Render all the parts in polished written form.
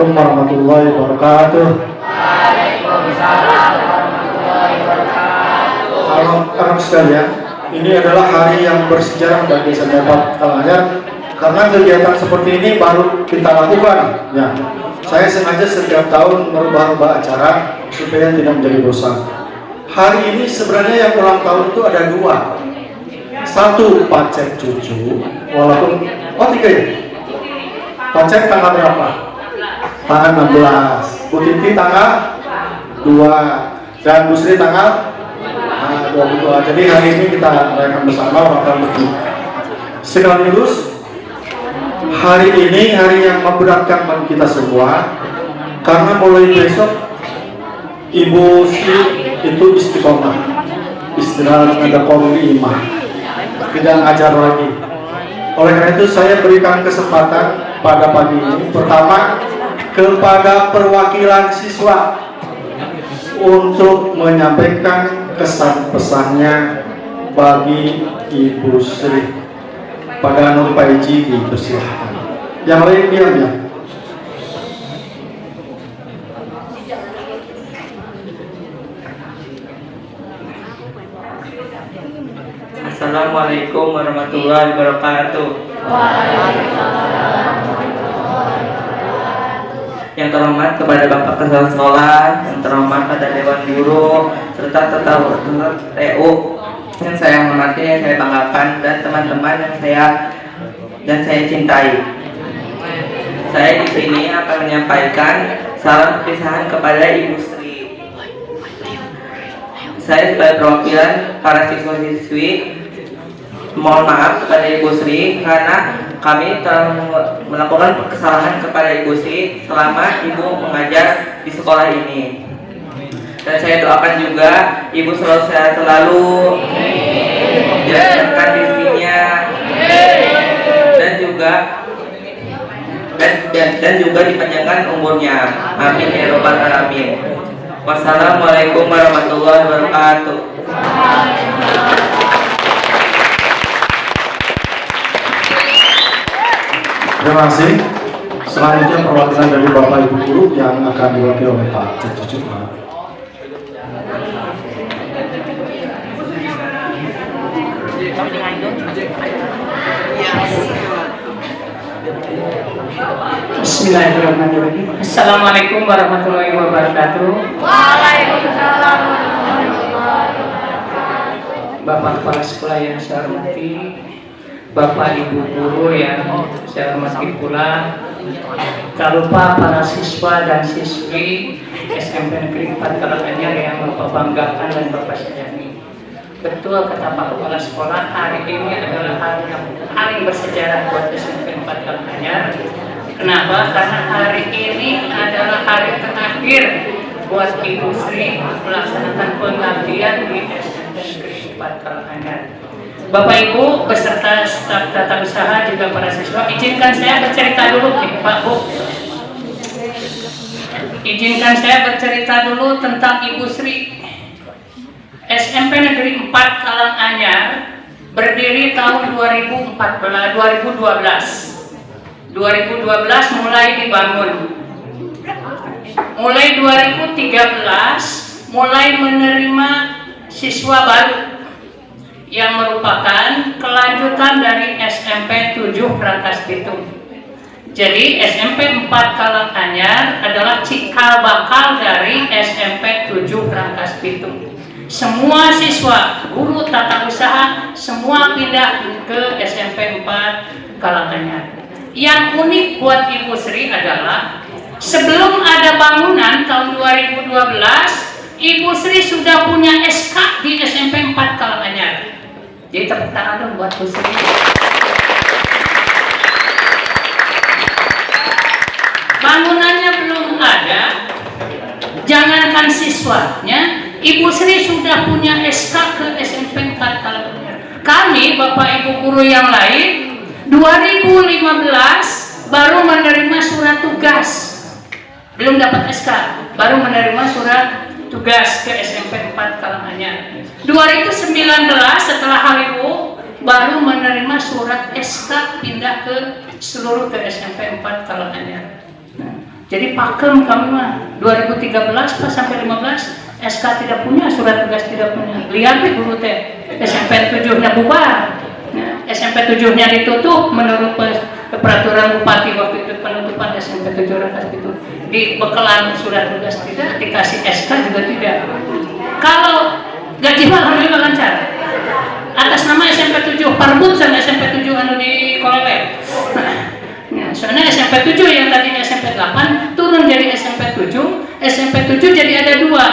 Assalamualaikum warahmatullahi wabarakatuh. Waalaikumsalam warahmatullahi wabarakatuh. Anak-anak sekalian, ini adalah hari yang bersejarah bagi Senepat Karanganyar karena kegiatan seperti ini baru kita lakukan. Ya, saya sengaja setiap tahun merubah-rubah acara supaya tidak menjadi bosan. Hari ini sebenarnya yang ulang tahun itu ada dua. Satu Pacet cucu, walaupun tiga ya. Pacet tanggal berapa? Tanggal 16. Bu Titi tanggal 2 dan Bu Sri tanggal 22. Jadi hari ini kita rayakan bersama ulang tahun berdua. Sekaligus hari ini hari yang memberatkan bagi kita semua karena mulai besok Ibu Sri itu istiqomah, istirahat ada korima, tidak ngajar lagi. Oleh karena itu saya berikan kesempatan pada pagi ini pertama kepada perwakilan siswa untuk menyampaikan kesan-pesannya bagi Ibu Sri. Pada Nur Paiji dipersilahkan. Yang lain diam ya. Assalamualaikum warahmatullahi wabarakatuh. Yang terhormat kepada Bapak Kepala Sekolah, yang terhormat pada Dewan Guru, serta TU yang saya hormati, yang saya banggakan, dan teman-teman yang saya cintai. Saya di sini akan menyampaikan salam perpisahan kepada Ibu Sri. Saya sebagai perwakilan para siswa-siswi mohon maaf kepada Ibu Sri karena kami telah melakukan kesalahan kepada Ibu Sri selama Ibu mengajar di sekolah ini. Dan saya doakan juga Ibu selalu sehat selalu, dilancarkan rezekinya, dan juga dipanjangkan umurnya. Amin ya robbal alamin. Wassalamualaikum warahmatullahi wabarakatuh. Terima kasih. Selanjutnya perwakilan dari Bapak Ibu Guru yang akan diwakili oleh Pak Cucu. Bismillahirrahmanirrahim. Assalamualaikum warahmatullahi wabarakatuh. Waalaikumsalam warahmatullahi wabarakatuh. Bapak Kepala Sekolah yang saya hormati, Bapak Ibu Guru yang saya hormati pula, tak lupa para siswa dan siswi SMP Negeri 4 Karanganyar yang Bapak banggakan dan Bapak sayangi. Betul kata Pak Kepala Sekolah, hari ini adalah hari yang paling bersejarah buat SMP 4 Karanganyar. Kenapa? Karena hari ini adalah hari terakhir buat Ibu Sri melaksanakan pengabdian di SMP Negeri 4 Karanganyar. Bapak Ibu beserta staf tata usaha juga para siswa, izinkan saya bercerita dulu Pak Bu. Izinkan saya bercerita dulu tentang Ibu Sri. SMP Negeri 4 Karanganyar berdiri tahun 2012 mulai dibangun. Mulai 2013 mulai menerima siswa baru yang merupakan kelanjutan dari SMP 7 Rangkas Bitung. Jadi SMP 4 Karanganyar adalah cikal bakal dari SMP 7 Rangkas Bitung. Semua siswa, guru tata usaha, semua pindah ke SMP 4 Karanganyar. Yang unik buat Ibu Sri adalah sebelum ada bangunan tahun 2012, Ibu Sri sudah punya SK di SMP 4 Karanganyar. Jadi tepuk tangan dong buat Bu Sri. Bangunannya belum ada, jangankan siswanya, Ibu Sri sudah punya SK ke SMP 4 Karanganyar. Kami, Bapak Ibu Guru yang lain, 2015 baru menerima surat tugas, belum dapat SK, baru menerima surat tugas ke SMP 4 Karanganyar. 2019 setelah Haliwu baru menerima surat SK pindah ke seluruh ke SMP 4 Karanganyar. Jadi pakem kami mah 2013 pas sampai 15 SK tidak punya, surat tugas tidak punya. Lihat deh guru teh SMP 7-nya bubar. Nah, SMP 7-nya ditutup menurut peraturan bupati waktu itu, penutupan SMP 7 Rangkas Bitung. Di bekalan surat tugas tidak, dikasih SK juga tidak. Kalau gaji mah alhamdulillah lancar. Atas nama SMP 7 parbut sama SMP 7 anu di Kolelep. Nah, soalnya SMP 7 yang tadinya SMP 8 turun jadi SMP 7. SMP 7 jadi ada dua.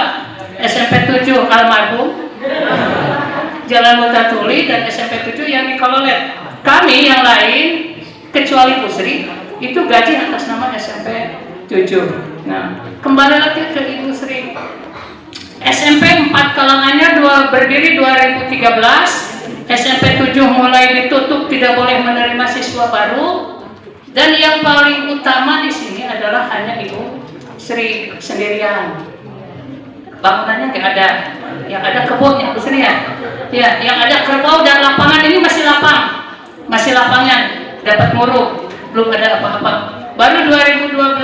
SMP 7 almarhum Jalan Mutatuli dan SMP 7 yang di Kolelep. Kami yang lain kecuali Bu Sri itu gaji atas nama SMP 7. Nah, kembali lagi ke Ibu Sri. SMP 4 Kalanganyar berdiri 2013. SMP 7 mulai ditutup, tidak boleh menerima siswa baru. Dan yang paling utama di sini adalah hanya Ibu Sri sendirian. Bangunannya nggak ada, yang ada kebunnya Bu Sri ya. Ya, yang ada kerbau dan lapangan ini masih lapang, masih lapangan, dapat muruk, belum ada apa-apa. Baru 2012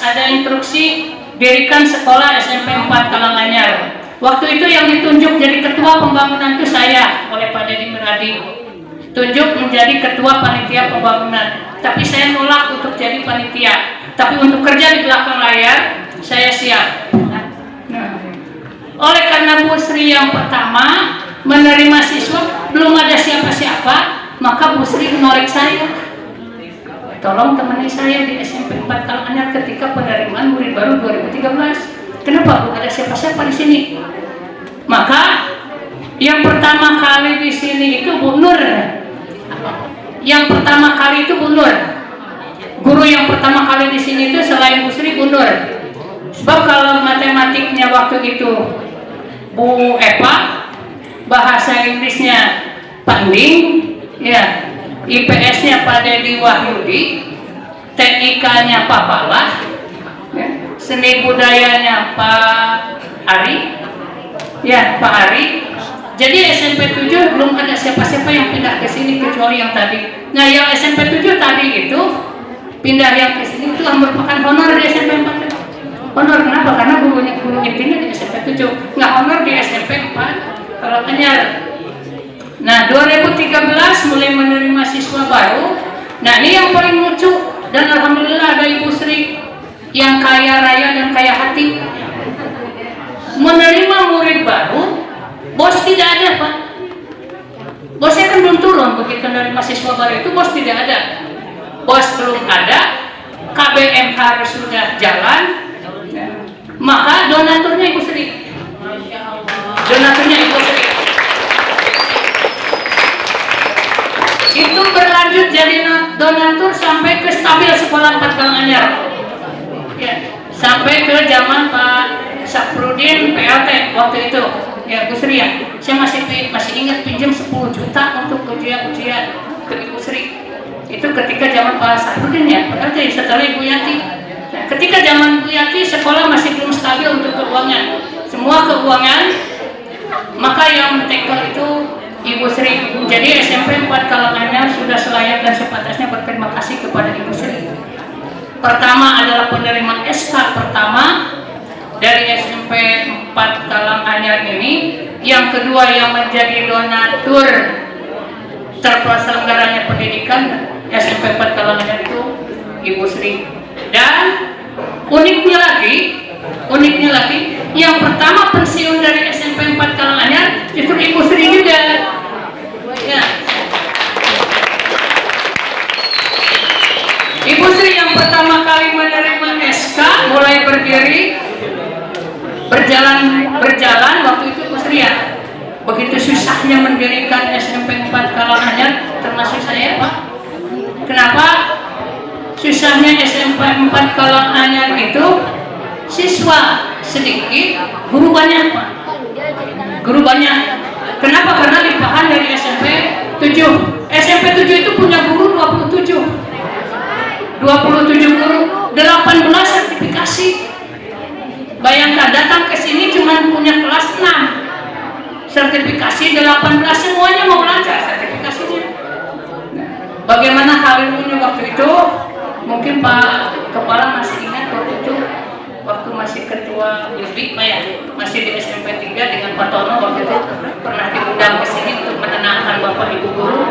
ada instruksi dirikan sekolah SMP 4 Kalanganyar. Waktu itu yang ditunjuk jadi ketua pembangunan itu saya oleh Pak Dedi Miradi. Tunjuk menjadi ketua panitia pembangunan. Tapi saya nolak untuk jadi panitia. Tapi untuk kerja di belakang layar saya siap. Nah, oleh karena Bu Sri yang pertama menerima siswa belum ada siapa-siapa, maka Bu Sri menorek saya. Tolong temani saya di SMP 4 Kalanganyar ketika penerimaan murid baru 2013. Kenapa belum ada siapa-siapa di sini? Maka yang pertama kali di sini itu Bu Nur. Yang pertama kali itu Bu Nur. Guru yang pertama kali di sini itu selain Bu Sri, Bu Nur. Sebab kalau matematiknya waktu itu Bu Eva, bahasa Inggrisnya Pak Ding, ya, IPS-nya Pak Dedi Wahyudi, TIK-nya Pak Palah, ya, seni budayanya Pak Ari, ya Pak Ari. Jadi SMP 7 belum ada siapa-siapa yang pindah ke sini kecuali yang tadi. Nah, yang SMP 7 tadi itu pindah yang ke sini itu merupakan honor di SMP 4. Honor kenapa? Karena guru intinya di SMP 7, nggak honor di SMP 4 Kalanganyar. Nah, 2013 mulai menerima siswa baru. Nah, ini yang paling lucu dan alhamdulillah ada Ibu Sri yang kaya raya dan kaya hati. Menerima murid baru, bos tidak ada, Pak. Bosnya kan belum turun begitu menerima siswa baru itu, bos tidak ada. Bos belum ada, KBM harus sudah jalan. Maka donaturnya Ibu Sri. Donaturnya Ibu Sri. Itu berlanjut jadi donatur sampai ke stabil sekolah 4 Kalanganyar. Ya, sampai ke zaman Pak Saprudin PLT waktu itu. Ya, Bu Sri ya. Saya masih ingat pinjam 10 juta untuk ujian-ujian ke Ibu Sri. Itu ketika zaman Pak Saprudin ya, PLT setelah Ibu Yanti. Nah, ketika zaman Bu Yati sekolah masih belum stabil untuk keuangan, semua keuangan, maka yang tackle itu Ibu Sri. Jadi SMP 4 Kalanganyar sudah selayak dan sepantasnya berterima kasih kepada Ibu Sri. Pertama adalah penerimaan SK pertama dari SMP 4 Kalanganyar ini. Yang kedua yang menjadi donatur terselenggaranya pendidikan SMP 4 Kalanganyar itu Ibu Sri. Dan uniknya lagi, yang pertama pensiun dari SMP 4 Kalanganyar justru Ibu Sri juga. Ya. Ibu Sri yang pertama kali menerima SK mulai berdiri berjalan waktu itu Ibu Sri ya. Begitu susahnya mendirikan SMP 4 Kalanganyar, termasuk saya, Pak. Kenapa? Susahnya SMP 4 Kalanganyar itu siswa sedikit, guru banyak, Pak. Guru banyak. Kenapa? Karena limpahan dari SMP 7. SMP 7 itu punya guru 27. 27 guru, 18 sertifikasi. Bayangkan datang ke sini cuma punya kelas 6. Sertifikasi 18, semuanya mau lancar sertifikasinya. Nah, bagaimana hal ini waktu itu? Mungkin Pak Kepala masih ingat waktu masih ketua Yudi, masih di SMP 3 dengan Pak Tono waktu itu pernah diundang ke sini untuk menenangkan Bapak Ibu guru,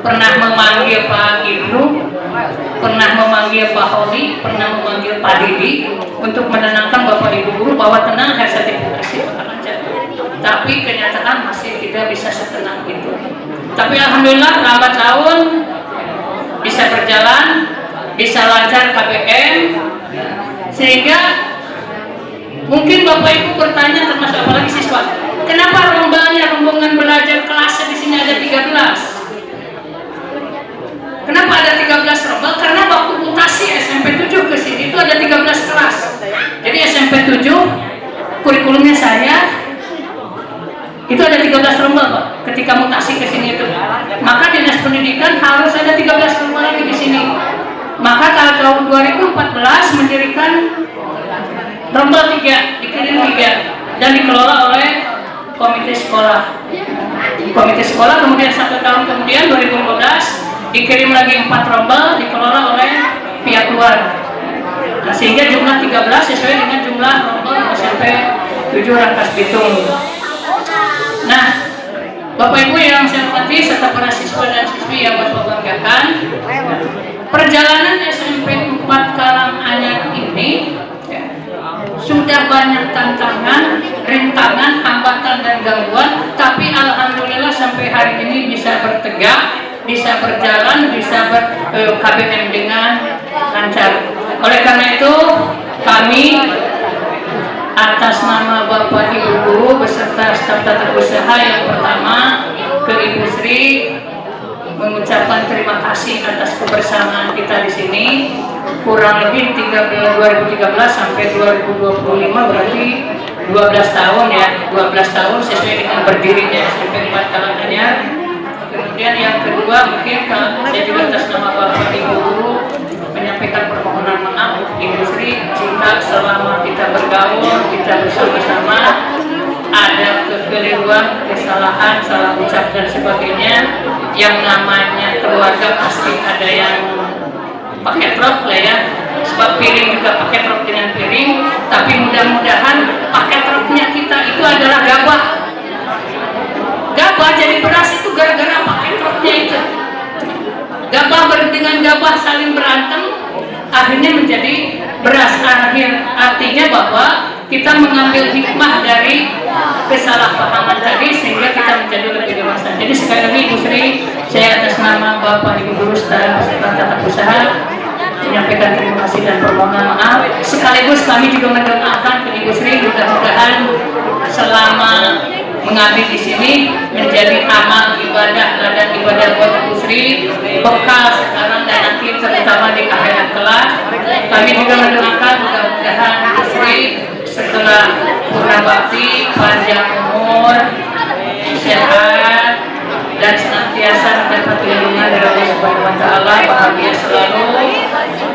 pernah memanggil Pak Ibnu, pernah memanggil Pak Hodi, pernah memanggil Pak Didi untuk menenangkan Bapak Ibu guru bahwa tenang, hasil sertifikasi bakal lancar. Tapi kenyataan masih tidak bisa setenang itu. Tapi alhamdulillah lambat laun bisa berjalan, bisa lancar KBM, sehingga mungkin Bapak Ibu bertanya, termasuk apalagi siswa, kenapa rombongan belajar kelasnya di sini ada 13? Kenapa ada 13 rombongan? Karena waktu mutasi SMP 7 ke sini itu ada 13 kelas. Jadi SMP 7 kurikulumnya saya itu ada 13 rombongan, Pak. Ketika mutasi ke sini itu, maka Dinas Pendidikan harus ada 13 rombongan lagi di sini. Maka tahun 2014 mendirikan rombel 3, dikirim 3 dan dikelola oleh komite sekolah. Komite sekolah kemudian 1 tahun kemudian 2015 dikirim lagi 4 rombel dikelola oleh pihak luar. Nah, sehingga jumlah 13 sesuai dengan jumlah rombel SMP 7 Rangkas Bitung. Nah, Bapak Ibu yang saya hormati serta para siswa dan siswi yang Bapak banggakan, perjalanan SMP 4 Karanganyar ini sudah banyak tantangan, rintangan, hambatan dan gangguan, tapi alhamdulillah sampai hari ini bisa bertegak, bisa berjalan, bisa KBM dengan lancar. Oleh karena itu, kami atas nama Bapak Ibu Guru beserta staf tata usaha yang pertama ke Ibu Sri mengucapkan terima kasih atas kebersamaan kita di sini. Kurang lebih 2013 sampai 2025 berarti 12 tahun ya, 12 tahun sesuai dengan berdirinya SMP 4 Karanganyar. Kemudian yang kedua mungkin saya juga atas nama Bapak Ibu Guru menyampaikan permohonan maaf Ibu Sri jika selama kita bergaul, kita bersama-sama ada kekeliruan, kesalahan, salah ucap dan sebagainya. Yang namanya keluarga pasti ada yang pakai truk lah ya, sebab piring juga pakai truk dengan piring, tapi mudah-mudahan pakai truknya kita itu adalah gabah. Gabah jadi beras itu gara-gara pakai truknya itu. Gabah dengan gabah saling berantem, akhirnya menjadi beras. Artinya bahwa kita mengambil hikmah dari kesalahpahaman tadi sehingga kita menjadi lebih dewasa. Jadi sekali lagi Ibu Sri, saya atas nama Bapak Ibu Guru dan tata usaha menyampaikan terima kasih dan permohonan maaf. Sekaligus kami juga mendoakan ke Ibu Sri mudah-mudahan selama mengabdi di sini menjadi amal ibadah dan ibadah buat Ibu Sri bekal sekarang dan nanti terutama di akhirat kelak. Kami juga mendoakan mudah-mudahan Ibu Sri setelah purna bakti panjang umur, sehat dan senantiasa mendapat lindungan dari Allah Subhanahu wa taala, bahagia selalu,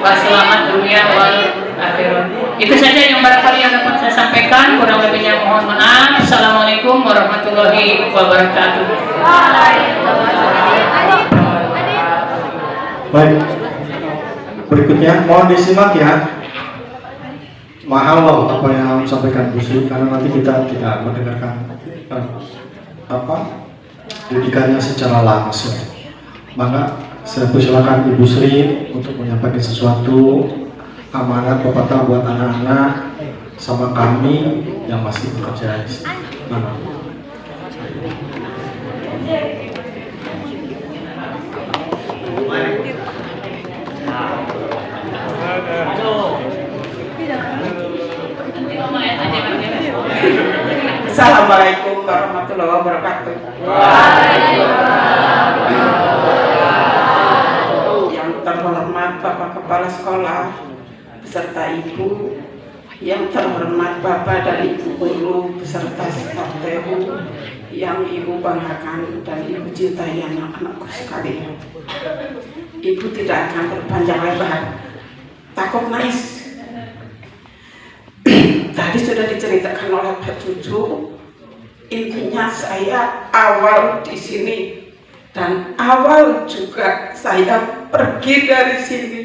selamat dunia wal akhirat. Itu saja yang barangkali yang dapat saya sampaikan, kurang lebihnya mohon maaf. Assalamualaikum warahmatullahi wabarakatuh. Baik, berikutnya mohon disimak ya. Mahal loh apa yang disampaikan Bu Sri, karena nanti kita tidak mendengarkan didikannya secara langsung. Maka saya persilakan Ibu Sri untuk menyampaikan sesuatu amanat Bapak tahu buat anak-anak sama kami yang masih bekerja di sini. Assalamualaikum warahmatullahi wabarakatuh. Yang terhormat Bapak Kepala Sekolah beserta Ibu, yang terhormat Bapak dan Ibu Guru beserta staf TU yang Ibu banggakan dan Ibu cintai anak-anakku sekalian. Ibu tidak akan berpanjang lebar, takut nangis. Tadi sudah diceritakan oleh Pak Cucu, intinya saya awal di sini dan awal juga saya pergi dari sini.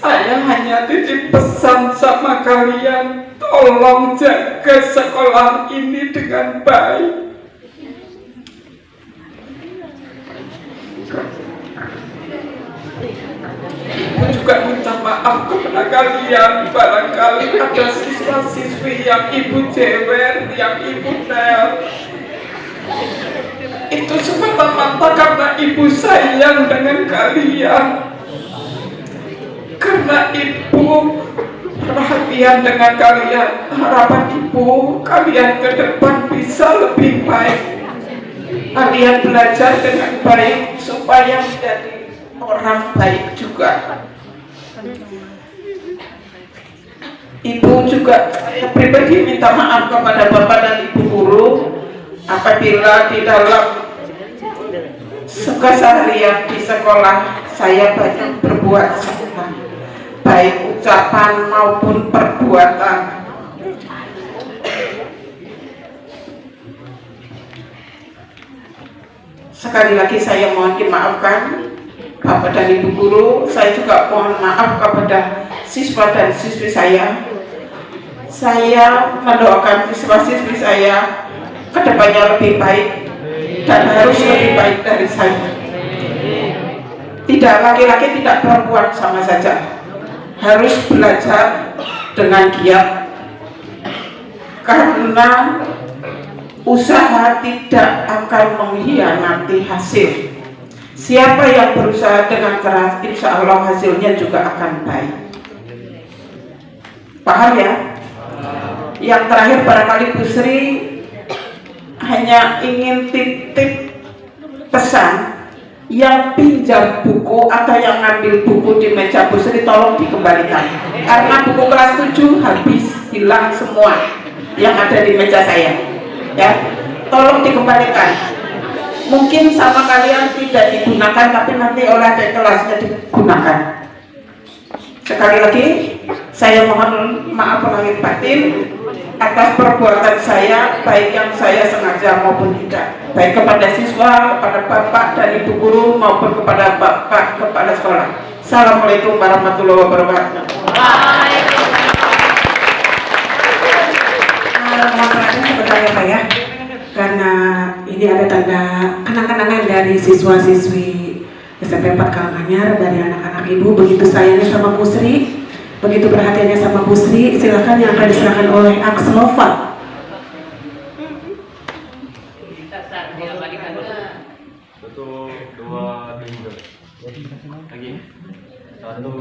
Saya hanya titip pesan sama kalian, tolong jaga sekolah ini dengan baik. Ibu juga minta maaf kepada kalian, barangkali ada siswa-siswi yang ibu jewer, yang ibu tel. Itu semata-mata karena ibu sayang dengan kalian. Karena ibu perhatian dengan kalian, harapan ibu kalian ke depan bisa lebih baik. Kalian belajar dengan baik supaya menjadi orang baik juga. Ibu juga pribadi minta maaf kepada bapak dan ibu guru apabila di dalam keseharian di sekolah saya banyak berbuat salah, baik ucapan maupun perbuatan. Sekali lagi saya mohon dimaafkan Bapak dan Ibu guru. Saya juga mohon maaf kepada siswa dan siswi saya. Saya mendoakan siswa-siswi saya kedepannya lebih baik dan harus lebih baik dari saya. Tidak laki-laki, tidak perempuan, sama saja. Harus belajar dengan giat karena usaha tidak akan mengkhianati hasil. Siapa yang berusaha dengan keras, insya Allah hasilnya juga akan baik. Paham ya? Yang terakhir barangkali Bu Sri hanya ingin titip pesan, yang pinjam buku atau yang ngambil buku di meja Bu Sri tolong dikembalikan, karena buku kelas 7 habis, hilang semua yang ada di meja saya ya, tolong dikembalikan. Mungkin sama kalian tidak digunakan, tapi nanti oleh adik kelasnya digunakan. Sekali lagi saya mohon maaf lahir batin atas perbuatan saya, baik yang saya sengaja maupun tidak, baik kepada siswa, kepada bapak dan ibu guru maupun kepada bapak kepala sekolah. Assalamualaikum warahmatullahi wabarakatuh. Mohon perhatian sebentar ya Pak ya, karena ini ada tanda kenang-kenangan dari siswa-siswi SMP 4 Karanganyar, dari anak-anak ibu, begitu sayangnya sama Bu Sri, begitu perhatiannya sama Bu Sri. Silakan yang akan diserahkan oleh Akslova. 1, 2, 3 lagi. 1, 2,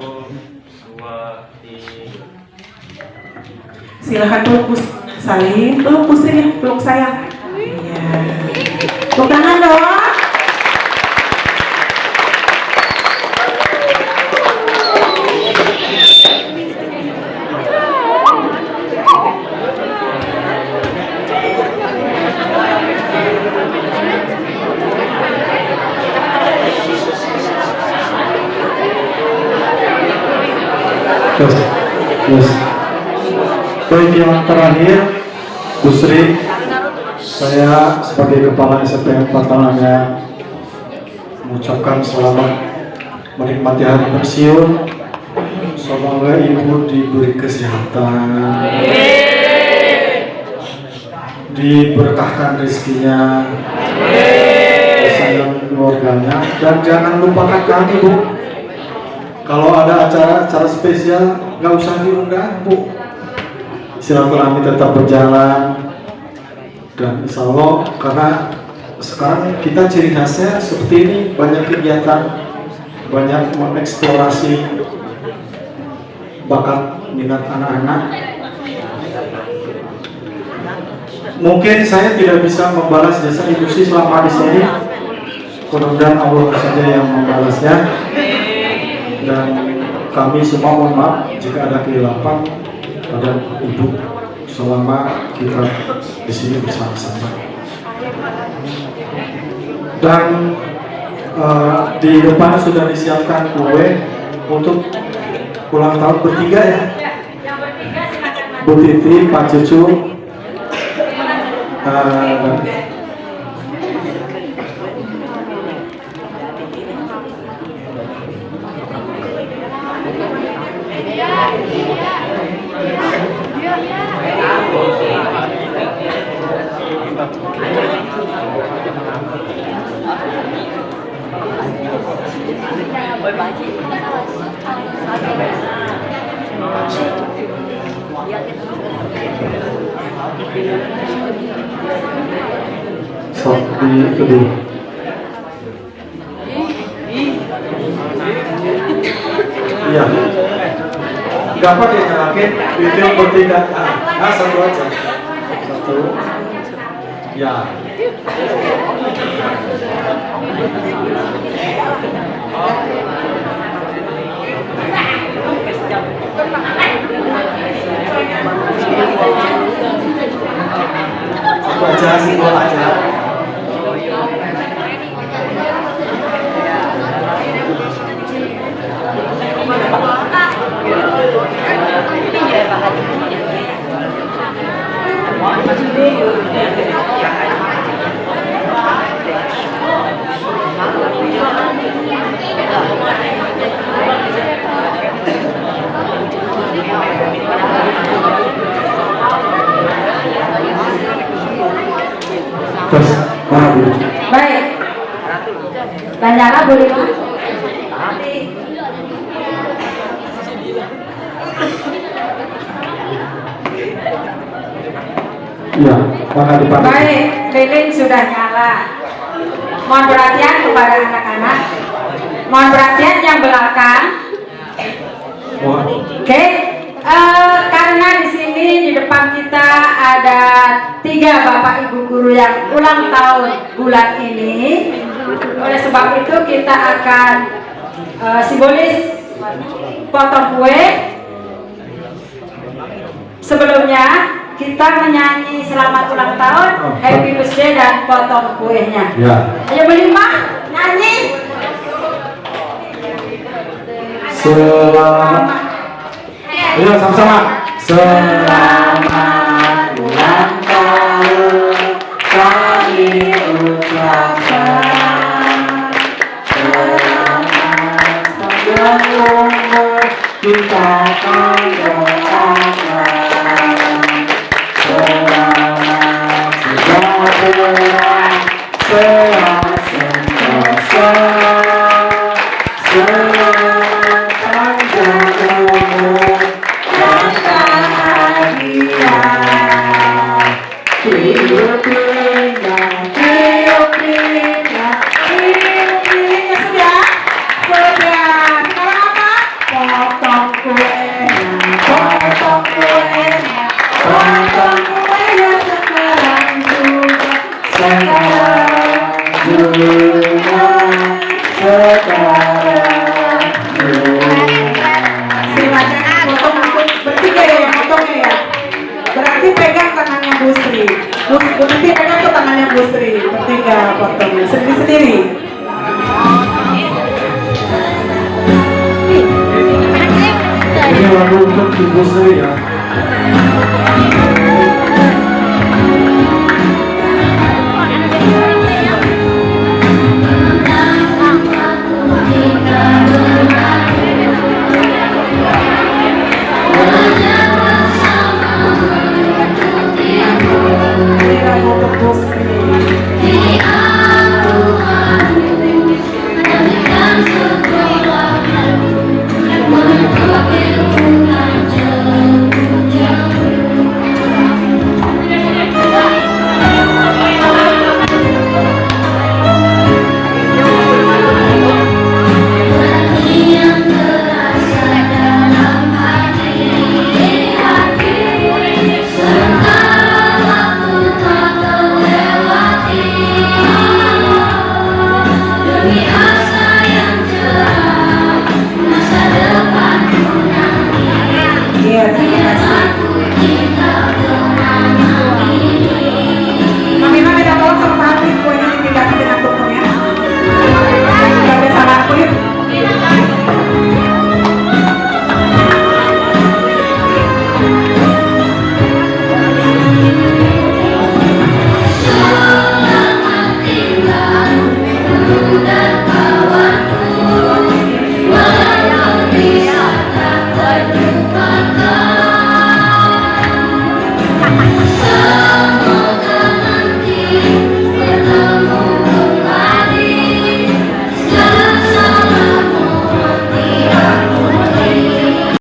3. Silakan peluk Bu Salim, peluk Bu Sri ya, peluk sayang. Iya. Tepuk tangan dong. Yes. Baik, yang terakhir Bu Sri, saya sebagai kepala SMP 4 Karanganyar mengucapkan selamat menikmati hari pensiun. Semoga ibu diberi kesehatan, diberkahkan rezekinya, disayangi keluarganya, dan jangan lupakan kami Bu. Kalau ada acara-acara spesial, nggak usah diundang Bu. Silaturahmi tetap berjalan, dan insya Allah, karena sekarang kita ciri khasnya seperti ini, banyak kegiatan, banyak mengeksplorasi bakat minat anak-anak. Mungkin saya tidak bisa membalas jasa Ibu Sri selama di sini, mudah-mudahan Allah saja yang membalasnya. Dan kami semua mohon maaf jika ada kehilapan pada ibu selama kita di sini bersama-sama. Dan di depan sudah disiapkan kue untuk ulang tahun bertiga ya. Bu Titi, Pak Cucu, di kedua. Iya. Gak apa dia nyalakin, itu yang bertindak. Nah, satu aja. Satu. Ya. Satu aja, simbol aja. Terus, mana Bu? Baik. Bandara boleh Pak? Iya, mana dipanggil? Baik, lilin sudah nyala. Mohon perhatian kepada anak-anak. Mohon perhatian yang belakang. Mohon. Oke, karena di sini di depan kita ada 3 Bapak Ibu guru yang ulang tahun bulan ini. Oleh sebab itu kita akan simbolis potong kue. Sebelumnya kita menyanyi selamat ulang tahun, happy birthday dan potong kuenya. Ya. Ayo berlima nyanyi. Selamat. Ayo sama-sama. Selamat ulang tahun kami ucapkan. Selamat panjang umur kita akan doakan. Selamat sejahtera, sehat sentosa. Selamat panjang umur dan bahagia. Tiup-tiupnya, tiup-tiupnya, tiup-tiupnya. Sudah? Sudah. Sekarang apa? Potong kuenya, potong kuenya, potong kuenya sekarang juga, sekarang juga, sekarang juga. Silakan potong bertiga ya, potongnya ya. Berarti pegang tangannya Bu Sri. Berarti pegang tuh tangannya Bu Sri. Bertiga potongnya sendiri-sendiri. Ini lagu untuk Ibu Sri ya. Ini lagu untuk Bu Sri.